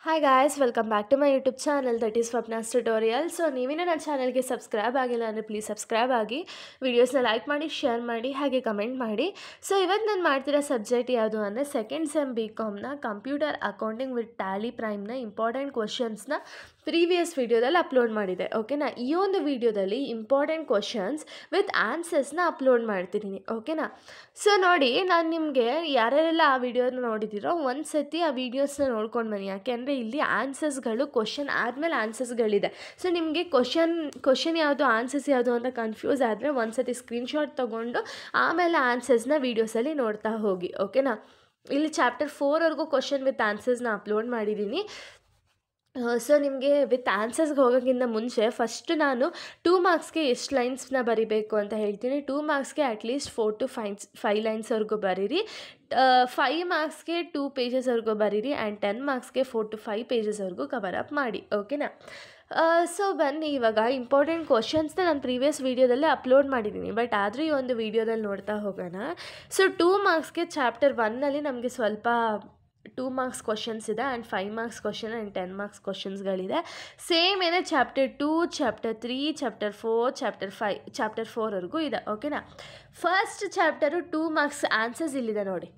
Hi guys, welcome back to my YouTube channel that is Swapna's tutorial. So ನೀವೇನೋ ನನ್ನ ಚಾನಲ್ಗೆ subscribe ಆಗಿಲ್ಲ ಅಂದರೆ ಪ್ಲೀಸ್ ಸಬ್ಸ್ಕ್ರೈಬ್ ಆಗಿ, ವೀಡಿಯೋಸ್ನ ಲೈಕ್ ಮಾಡಿ, ಶೇರ್ ಮಾಡಿ, ಹಾಗೆ ಕಮೆಂಟ್ ಮಾಡಿ. ಸೊ ಇವತ್ತು ನಾನು ಮಾಡ್ತಿರೋ ಸಬ್ಜೆಕ್ಟ್ ಯಾವುದು ಅಂದರೆ ಸೆಕೆಂಡ್ ಸೆಮ್ BComನ ಕಂಪ್ಯೂಟರ್ ಅಕೌಂಟಿಂಗ್ ವಿತ್ ಟ್ಯಾಲಿ ಪ್ರೈಮ್ನ ಇಂಪಾರ್ಟೆಂಟ್ ಕ್ವಶನ್ಸ್ನ ಪ್ರೀವಿಯಸ್ ವೀಡಿಯೋದಲ್ಲಿ ಅಪ್ಲೋಡ್ ಮಾಡಿದೆ. ಓಕೆನಾ, ಈ ಒಂದು ವೀಡಿಯೋದಲ್ಲಿ ಇಂಪಾರ್ಟೆಂಟ್ ಕ್ವಶನ್ಸ್ ವಿತ್ ಆನ್ಸರ್ಸ್ನ ಅಪ್ಲೋಡ್ ಮಾಡ್ತಿದ್ದೀನಿ. ಓಕೆನಾ, ಸೊ ನೋಡಿ, ನಾನು ನಿಮಗೆ ಯಾರ್ಯಾರೆಲ್ಲ ಆ ವಿಡಿಯೋನ ನೋಡಿದ್ದೀರೋ ಒಂದು ಸತಿ ಆ ವೀಡಿಯೋಸ್ನ ನೋಡ್ಕೊಂಡು ಬನ್ನಿ. ಯಾಕೆಂದರೆ ಇಲ್ಲಿ ಆನ್ಸರ್ಸ್ಗಳು ಕ್ವಶನ್ ಆದಮೇಲೆ ಆನ್ಸರ್ಸ್ಗಳಿದೆ. ಸೊ ನಿಮಗೆ ಕ್ವಶನ್ ಯಾವುದು ಆನ್ಸರ್ಸ್ ಯಾವುದು ಅಂತ ಕನ್ಫ್ಯೂಸ್ ಆದರೆ ಒಂದು ಸತಿ ಸ್ಕ್ರೀನ್ಶಾಟ್ ತೊಗೊಂಡು ಆಮೇಲೆ ಆನ್ಸರ್ಸ್ನ ವೀಡಿಯೋಸಲ್ಲಿ ನೋಡ್ತಾ ಹೋಗಿ. ಓಕೆನಾ, ಇಲ್ಲಿ ಚಾಪ್ಟರ್ 4ವರೆಗೂ ಕ್ವಶನ್ ವಿತ್ ಆನ್ಸರ್ಸ್ನ ಅಪ್ಲೋಡ್ ಮಾಡಿದ್ದೀನಿ. ಸೊ ನಿಮಗೆ ವಿತ್ ಆನ್ಸರ್ಸ್ಗೆ ಹೋಗೋಕ್ಕಿಂತ ಮುಂಚೆ ಫಸ್ಟ್ ನಾನು 2 ಮಾರ್ಕ್ಸ್ಗೆ ಎಷ್ಟು ಲೈನ್ಸ್ನ ಬರಿಬೇಕು ಅಂತ ಹೇಳ್ತೀನಿ. 2 ಮಾರ್ಕ್ಸ್ಗೆ ಅಟ್ಲೀಸ್ಟ್ 4 to 5 ಲೈನ್ಸ್ವರೆಗೂ ಬರೀರಿ. 5 ಮಾರ್ಕ್ಸ್ಗೆ 2 ಪೇಜಸ್ವರೆಗೂ ಬರೀರಿ ಆ್ಯಂಡ್ 10 ಮಾರ್ಕ್ಸ್ಗೆ 4 to 5 ಪೇಜಸ್ವರೆಗೂ ಕವರ್ ಅಪ್ ಮಾಡಿ. ಓಕೆನಾ, ಸೊ ಬನ್ನಿ ಇವಾಗ ಇಂಪಾರ್ಟೆಂಟ್ ಕ್ವಶನ್ಸ್ನ ನಾನು ಪ್ರೀವಿಯಸ್ ವೀಡಿಯೋದಲ್ಲೇ ಅಪ್ಲೋಡ್ ಮಾಡಿದ್ದೀನಿ, ಬಟ್ ಆದರೂ ಈ ಒಂದು ವೀಡಿಯೋದಲ್ಲಿ ನೋಡ್ತಾ ಹೋಗೋಣ. ಸೊ 2 ಮಾರ್ಕ್ಸ್ಗೆ ಚಾಪ್ಟರ್ 1ನಲ್ಲಿ ನಮಗೆ ಸ್ವಲ್ಪ 2 ಮಾರ್ಕ್ಸ್ ಕ್ವಶನ್ಸ್ ಇದೆ and 5 marks question and 10 marks ಕ್ವಶನ್ಸ್ಗಳಿದೆ. ಸೇಮ್ ಏನೇ chapter 2, chapter 3, chapter 4, chapter 5, chapter 4ವರೆಗೂ ಇದೆ. ಓಕೆನಾ, ಫಸ್ಟ್ ಚಾಪ್ಟರು 2 ಮಾರ್ಕ್ಸ್ ಆನ್ಸರ್ಸ್ ಇಲ್ಲಿದೆ ನೋಡಿ.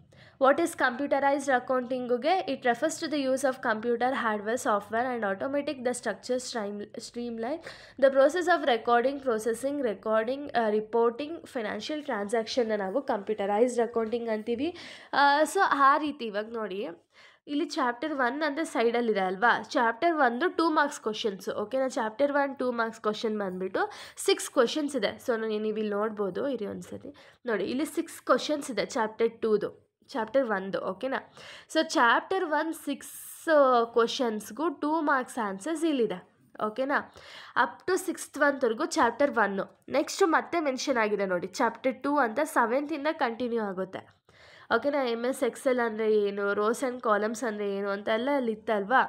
ವಾಟ್ ಈಸ್ ಕಂಪ್ಯೂಟರೈಸ್ಡ್ ಅಕೌಂಟಿಂಗುಗೆ it refers to the use of computer hardware software and automatic the structure streamline the process of recording processing reporting financial ಟ್ರಾನ್ಸಾಕ್ಷನ್ನ ನಾವು computerised accounting ಅಂತೀವಿ. So ಆ ರೀತಿ ಇವಾಗ ನೋಡಿ, ಇಲ್ಲಿ ಚಾಪ್ಟರ್ 1 ಅಂದರೆ ಸೈಡಲ್ಲಿದೆ ಅಲ್ವಾ. Chapter 1 2 marks questions. ಓಕೆನಾ, ಚಾಪ್ಟರ್ 1 2 ಮಾರ್ಕ್ಸ್ ಕ್ವಶನ್ ಬಂದುಬಿಟ್ಟು 6 ಕ್ವಶನ್ಸ್ ಇದೆ. ಸೊ ನೀವು ಇಲ್ಲಿ ನೋಡ್ಬೋದು, ಇರಿ ಒಂದ್ಸತಿ ನೋಡಿ, ಇಲ್ಲಿ 6 ಕ್ವಶನ್ಸ್ ಇದೆ ಚಾಪ್ಟರ್ 2ದು, ಚಾಪ್ಟರ್ 1. ಓಕೆನಾ, ಸೊ ಚಾಪ್ಟರ್ 1 6 ಕ್ವಶನ್ಸ್ಗೂ 2 ಮಾರ್ಕ್ಸ್ ಆನ್ಸರ್ಸ್ ಇಲ್ಲಿದೆ. ಓಕೆನಾ, ಅಪ್ ಟು 6th ಒಂದ್ವರೆಗೂ ಚಾಪ್ಟರ್ 1. ನೆಕ್ಸ್ಟ್ ಮತ್ತೆ ಮೆನ್ಷನ್ ಆಗಿದೆ ನೋಡಿ, ಚಾಪ್ಟರ್ 2 ಅಂತ 7th ಕಂಟಿನ್ಯೂ ಆಗುತ್ತೆ. ಓಕೆನಾ, MS Excel ಅಂದರೆ ಏನು, ರೋಸ್ ಆ್ಯಂಡ್ ಕಾಲಮ್ಸ್ ಅಂದರೆ ಏನು ಅಂತೆಲ್ಲ ಅಲ್ಲಿ ಇತ್ತಲ್ವಾ.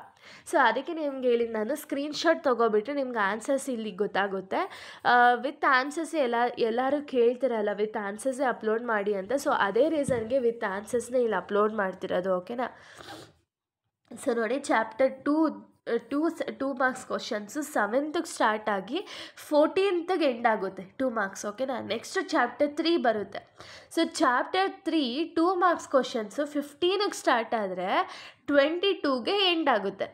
ಸೊ ಅದಕ್ಕೆ ನಿಮ್ಗೆ ಹೇಳಿದ್ದು ನಾನು, ಸ್ಕ್ರೀನ್ಶಾಟ್ ತೊಗೊಬಿಟ್ರೆ ನಿಮ್ಗೆ ಆನ್ಸರ್ಸ್ ಇಲ್ಲಿ ಗೊತ್ತಾಗುತ್ತೆ. ವಿತ್ ಆನ್ಸರ್ಸ್ ಎಲ್ಲರೂ ಕೇಳ್ತಿರಲ್ಲ ವಿತ್ ಆನ್ಸರ್ಸೇ ಅಪ್ಲೋಡ್ ಮಾಡಿ ಅಂತ. ಸೊ ಅದೇ ರೀಸನ್ಗೆ ವಿತ್ ಆನ್ಸರ್ಸ್ನೇ ಇಲ್ಲಿ ಅಪ್ಲೋಡ್ ಮಾಡ್ತಿರೋದು. ಓಕೆನಾ, ಸೊ ನೋಡಿ, chapter 2 marks questions 7th start ಆಗಿ 14th ಎಂಡ್ ಆಗುತ್ತೆ 2 ಮಾರ್ಕ್ಸ್. ಓಕೆನಾ, ನೆಕ್ಸ್ಟ್ ಚಾಪ್ಟರ್ 3 ಬರುತ್ತೆ. So chapter 3 2 marks questions 15th start ಆದರೆ 22ಗೆ ಎಂಡ್ ಆಗುತ್ತೆ.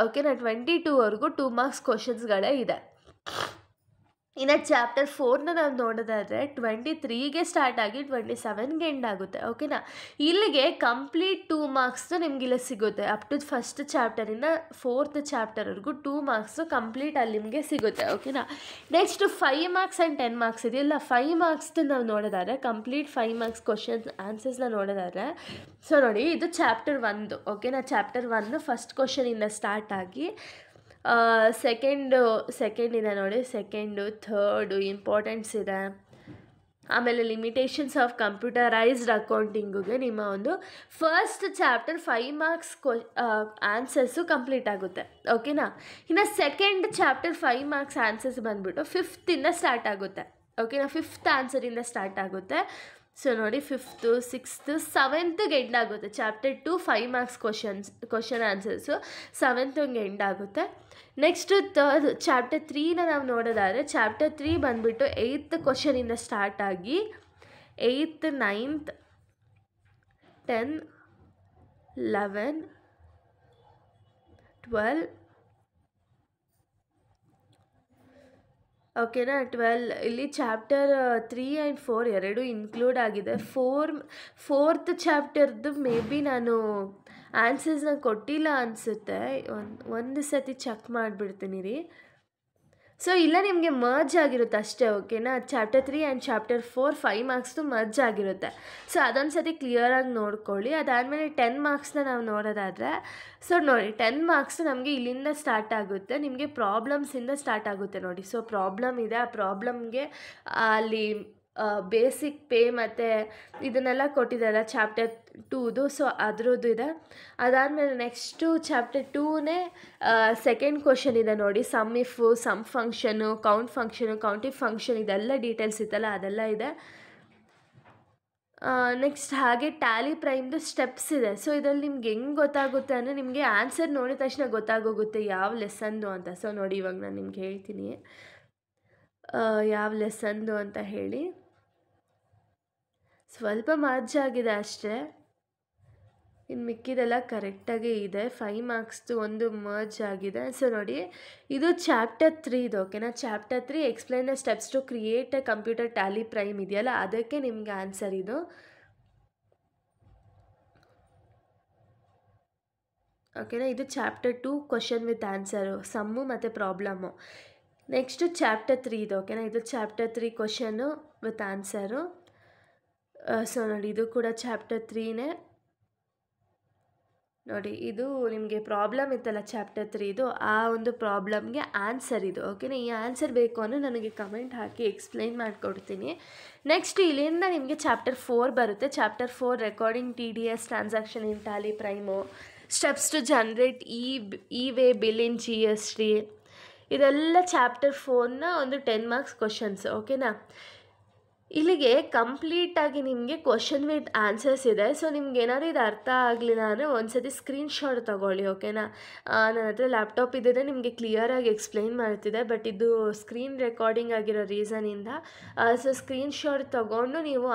ಓಕೆನಾ, 22ವರೆಗೂ 2 ಮಾರ್ಕ್ಸ್ ಕ್ವಶನ್ಸ್ಗಳೇ ಇದೆ. ಇನ್ನು ಚಾಪ್ಟರ್ 4ನ ನಾವು ನೋಡೋದಾದರೆ 23ಗೆ ಸ್ಟಾರ್ಟ್ ಆಗಿ 27ಗೆ ಎಂಡ್ ಆಗುತ್ತೆ. ಓಕೆನಾ, ಇಲ್ಲಿಗೆ ಕಂಪ್ಲೀಟ್ 2 ಮಾರ್ಕ್ಸು ನಿಮಗಿಲ್ಲಿ ಸಿಗುತ್ತೆ. ಅಪ್ ಟು ಫಸ್ಟ್ ಚಾಪ್ಟರಿಂದ 4th ಚಾಪ್ಟರ್ವರೆಗೂ 2 ಮಾರ್ಕ್ಸು ಕಂಪ್ಲೀಟ್ ಅಲ್ಲಿ ನಿಮಗೆ ಸಿಗುತ್ತೆ. ಓಕೆನಾ, ನೆಕ್ಸ್ಟ್ 5 ಮಾರ್ಕ್ಸ್ ಆ್ಯಂಡ್ 10 ಮಾರ್ಕ್ಸ್ ಇದೆಯಲ್ಲ, 5 ಮಾರ್ಕ್ಸ್ದು ನಾವು ನೋಡೋದಾದರೆ ಕಂಪ್ಲೀಟ್ 5 ಮಾರ್ಕ್ಸ್ ಕ್ವಶನ್ಸ್ ಆನ್ಸರ್ಸ್ನ ನೋಡೋದಾದರೆ, ಸೊ ನೋಡಿ, ಇದು ಚಾಪ್ಟರ್ 1. ಓಕೆನಾ, ಚಾಪ್ಟರ್ 1 ಫಸ್ಟ್ ಕ್ವಶನಿಂದ ಸ್ಟಾರ್ಟ್ ಆಗಿ ಸೆಕೆಂಡ್ ಇದೆ ನೋಡಿ, ಸೆಕೆಂಡು ಥರ್ಡು ಇಂಪಾರ್ಟೆಂಟ್ಸ್ ಇದೆ. ಆಮೇಲೆ ಲಿಮಿಟೇಷನ್ಸ್ ಆಫ್ ಕಂಪ್ಯೂಟರೈಸ್ಡ್ ಅಕೌಂಟಿಂಗುಗೆ ನಿಮ್ಮ ಒಂದು first chapter 5 marks answers complete ಆಗುತ್ತೆ. ಓಕೆನಾ, ಇನ್ನು ಸೆಕೆಂಡ್ ಚಾಪ್ಟರ್ 5 ಮಾರ್ಕ್ಸ್ ಆನ್ಸರ್ಸ್ ಬಂದುಬಿಟ್ಟು 5th ಸ್ಟಾರ್ಟ್ ಆಗುತ್ತೆ. ಓಕೆನಾ, 5th ಆನ್ಸರಿಂದ ಸ್ಟಾರ್ಟ್ ಆಗುತ್ತೆ. ಸೊ ನೋಡಿ, 5th 6th 7th ಎಂಡ್ ಆಗುತ್ತೆ. Chapter 2 5 marks question answers 7th end ಆಗುತ್ತೆ. ನೆಕ್ಸ್ಟ್ ಚಾಪ್ಟರ್ 3ನ ನಾವು ನೋಡೋದಾದರೆ, ಚಾಪ್ಟರ್ 3 ಬಂದುಬಿಟ್ಟು 8th ಕ್ವಶನಿಂದ ಸ್ಟಾರ್ಟ್ ಆಗಿ 8th 9th 10 11 12 ಓಕೆನಾ 12 ಇಲ್ಲಿ ಚಾಪ್ಟರ್ 3 ಆ್ಯಂಡ್ 4 ಎರಡೂ ಇನ್ಕ್ಲೂಡ್ ಆಗಿದೆ. 4th ಚಾಪ್ಟರ್ದು ಮೇ ಬಿ ನಾನು ಆನ್ಸರ್ಸ್ನ ಕೊಟ್ಟಿಲ್ಲ ಅನಿಸುತ್ತೆ, ಒಂದು ಸತಿ ಚೆಕ್ ಮಾಡಿಬಿಡ್ತೀನಿ ರೀ. ಸೊ ಇಲ್ಲ, ನಿಮಗೆ ಮರ್ಜ್ ಆಗಿರುತ್ತೆ ಅಷ್ಟೇ. ಓಕೆನಾ, ಚಾಪ್ಟರ್ 3 ಆ್ಯಂಡ್ ಚಾಪ್ಟರ್ 4 5 ಮಾರ್ಕ್ಸ್ದು ಮರ್ಜ್ ಆಗಿರುತ್ತೆ. ಸೊ ಅದೊಂದು ಸತಿ ಕ್ಲಿಯರಾಗಿ ನೋಡ್ಕೊಳ್ಳಿ. ಅದಾದಮೇಲೆ 10 ಮಾರ್ಕ್ಸ್ನ ನಾವು ನೋಡೋದಾದರೆ, ಸೊ ನೋಡಿ, 10 ಮಾರ್ಕ್ಸ್ ನಮಗೆ ಇಲ್ಲಿಂದ ಸ್ಟಾರ್ಟ್ ಆಗುತ್ತೆ. ನಿಮಗೆ ಪ್ರಾಬ್ಲಮ್ಸಿಂದ ಸ್ಟಾರ್ಟ್ ಆಗುತ್ತೆ ನೋಡಿ. ಸೊ ಪ್ರಾಬ್ಲಮ್ ಇದೆ, ಆ ಪ್ರಾಬ್ಲಮ್ಗೆ ಅಲ್ಲಿ ಬೇಸಿಕ್ ಪೇ ಮತ್ತು ಇದನ್ನೆಲ್ಲ ಕೊಟ್ಟಿದ್ದಾರೆ ಚಾಪ್ಟರ್ 2ದು. ಸೊ ಅದರದ್ದು ಇದೆ. ಅದಾದಮೇಲೆ ನೆಕ್ಸ್ಟು ಚಾಪ್ಟರ್ 2ನೇ ಸೆಕೆಂಡ್ ಕ್ವಶನ್ ಇದೆ ನೋಡಿ, ಸಮ್ ಫಂಕ್ಷನು, ಕೌಂಟಿಂಗ್ ಫಂಕ್ಷನ್ ಇದೆಲ್ಲ ಡೀಟೇಲ್ಸ್ ಇತ್ತಲ್ಲ, ಅದೆಲ್ಲ ಇದೆ. ನೆಕ್ಸ್ಟ್ ಹಾಗೆ ಟ್ಯಾಲಿ ಪ್ರೈಮ್ದು ಸ್ಟೆಪ್ಸ್ ಇದೆ. ಸೊ ಇದರಲ್ಲಿ ನಿಮ್ಗೆ ಹೆಂಗೆ ಗೊತ್ತಾಗುತ್ತೆ ಅಂದರೆ ನಿಮಗೆ ಆನ್ಸರ್ ನೋಡಿದ ತಕ್ಷಣ ಗೊತ್ತಾಗೋಗುತ್ತೆ ಯಾವ ಲೆಸನ್ದು ಅಂತ. ಸೊ ನೋಡಿ ಇವಾಗ ನಾನು ನಿಮ್ಗೆ ಹೇಳ್ತೀನಿ ಯಾವ ಲೆಸನ್ದು ಅಂತ ಹೇಳಿ. ಸ್ವಲ್ಪ ಮರ್ಜ್ ಆಗಿದೆ ಅಷ್ಟೇ, ಇನ್ನು ಮಿಕ್ಕಿದೆಲ್ಲ ಕರೆಕ್ಟಾಗಿ ಇದೆ. 5 ಮಾರ್ಕ್ಸ್ದು ಒಂದು ಮರ್ಜ್ ಆಗಿದೆ. ಸೊ ನೋಡಿ ಇದು ಚಾಪ್ಟರ್ 3 ಇದು, ಓಕೆನಾ. Chapter 3 explain the steps to create a computer Tally Prime ಇದೆಯಲ್ಲ, ಅದಕ್ಕೆ ನಿಮಗೆ ಆನ್ಸರ್ ಇದು, ಓಕೆನಾ. ಇದು chapter 2 question with answer, sum ಮತ್ತು ಪ್ರಾಬ್ಲಮ್ಮು. ನೆಕ್ಸ್ಟು ಚಾಪ್ಟರ್ 3 ಇದು, ಓಕೆನಾ. ಇದು chapter 3 question with answer. So ನೋಡಿ ಇದು ಕೂಡ ಚಾಪ್ಟರ್ 3ನೇ. ನೋಡಿ ಇದು ನಿಮಗೆ ಪ್ರಾಬ್ಲಮ್ ಇತ್ತಲ್ಲ ಚಾಪ್ಟರ್ 3 ಇದು, ಆ ಒಂದು ಪ್ರಾಬ್ಲಮ್ಗೆ ಆನ್ಸರ್ ಇದು, ಓಕೆನಾ. ಈ ಆನ್ಸರ್ ಬೇಕು ಅಂದರೆ ನನಗೆ ಕಮೆಂಟ್ ಹಾಕಿ ಎಕ್ಸ್ಪ್ಲೈನ್ ಮಾಡಿಕೊಡ್ತೀನಿ. ನೆಕ್ಸ್ಟ್ ಇಲ್ಲಿಂದ ನಿಮಗೆ ಚಾಪ್ಟರ್ 4 ಬರುತ್ತೆ. Chapter 4 recording TDS transaction in Tally Prime, steps to generate e-way bill in GST, ಇದೆಲ್ಲ ಚಾಪ್ಟರ್ 4ನ ಒಂದು 10 ಮಾರ್ಕ್ಸ್ ಕ್ವಶನ್ಸ್, ಓಕೆನಾ. ಇಲ್ಲಿಗೆ ಕಂಪ್ಲೀಟಾಗಿ ನಿಮಗೆ ಕ್ವಶನ್ ವಿತ್ ಆನ್ಸರ್ಸ್ ಇದೆ. ಸೊ ನಿಮ್ಗೆ ಏನಾದ್ರು ಇದು ಅರ್ಥ ಆಗಲಿಲ್ಲ ಅಂದರೆ ಒಂದ್ಸತಿ ಸ್ಕ್ರೀನ್ಶಾಟ್ ತೊಗೊಳ್ಳಿ, ಓಕೆನಾ. ನನ್ನ ಹತ್ರ ಲ್ಯಾಪ್ಟಾಪ್ ಇದ್ದರೆ ನಿಮಗೆ ಕ್ಲಿಯರಾಗಿ ಎಕ್ಸ್ಪ್ಲೈನ್ ಮಾಡ್ತಿದ್ದೆ, ಬಟ್ ಇದು ಸ್ಕ್ರೀನ್ ರೆಕಾರ್ಡಿಂಗ್ ಆಗಿರೋ ರೀಸನಿಂದ ಸೊ ಸ್ಕ್ರೀನ್ಶಾಟ್ ತೊಗೊಂಡು ನೀವು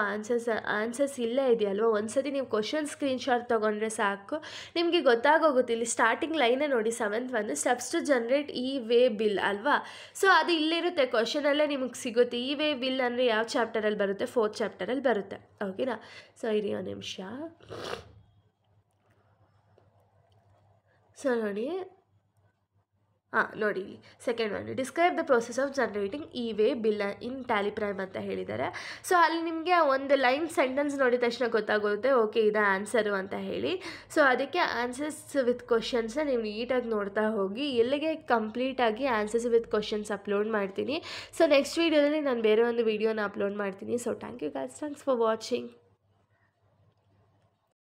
ಆನ್ಸರ್ಸ್ ಇಲ್ಲೇ ಇದೆಯಲ್ವ, ಒಂದ್ಸತಿ ನೀವು ಕ್ವಶನ್ ಸ್ಕ್ರೀನ್ಶಾಟ್ ತೊಗೊಂಡ್ರೆ ಸಾಕು, ನಿಮಗೆ ಗೊತ್ತಾಗೋಗುತ್ತೆ. ಇಲ್ಲಿ ಸ್ಟಾರ್ಟಿಂಗ್ ಲೈನೇ ನೋಡಿ 7th ಒಂದು, steps to generate e-way bill ಅಲ್ವಾ. ಸೊ ಅದು ಇಲ್ಲಿರುತ್ತೆ, ಕ್ವಶನಲ್ಲೇ ನಿಮಗೆ ಸಿಗುತ್ತೆ. ಇ-ವೇ ಬಿಲ್ ಅಂದರೆ ಯಾವ ಚಾಪ್ಟರಲ್ಲಿ ಬರುತ್ತೆ, 4th ಚಾಪ್ಟರಲ್ಲಿ ಬರುತ್ತೆ, ಓಕೆನಾ. ಸೊ ಇರಿ ಒಂದು ನಿಮಿಷ. ಸೊ ನೋಡಿ ನೋಡಿ second one, describe the process of generating E-way bill in Tally prime ಅಂತ ಹೇಳಿದ್ದಾರೆ. ಸೊ ಅಲ್ಲಿ ನಿಮಗೆ ಒಂದು ಲೈನ್ ಸೆಂಟೆನ್ಸ್ ನೋಡಿದ ತಕ್ಷಣ ಗೊತ್ತಾಗುತ್ತೆ ಓಕೆ ಇದು ಆನ್ಸರು ಅಂತ ಹೇಳಿ. ಸೊ ಅದಕ್ಕೆ ಆನ್ಸರ್ಸ್ ವಿತ್ ಕ್ವಶನ್ಸ್ನ ನೀವು ನೀಟಾಗಿ ನೋಡ್ತಾ ಹೋಗಿ. ಎಲ್ಲಿಗೆ ಕಂಪ್ಲೀಟಾಗಿ ಆನ್ಸರ್ಸ್ ವಿತ್ ಕ್ವಶನ್ಸ್ ಅಪ್ಲೋಡ್ ಮಾಡ್ತೀನಿ. ಸೊ ನೆಕ್ಸ್ಟ್ ವೀಡಿಯೋದಲ್ಲಿ ನಾನು ಬೇರೆ ಒಂದು ವೀಡಿಯೋನ ಅಪ್ಲೋಡ್ ಮಾಡ್ತೀನಿ. So thank you guys, thanks for watching.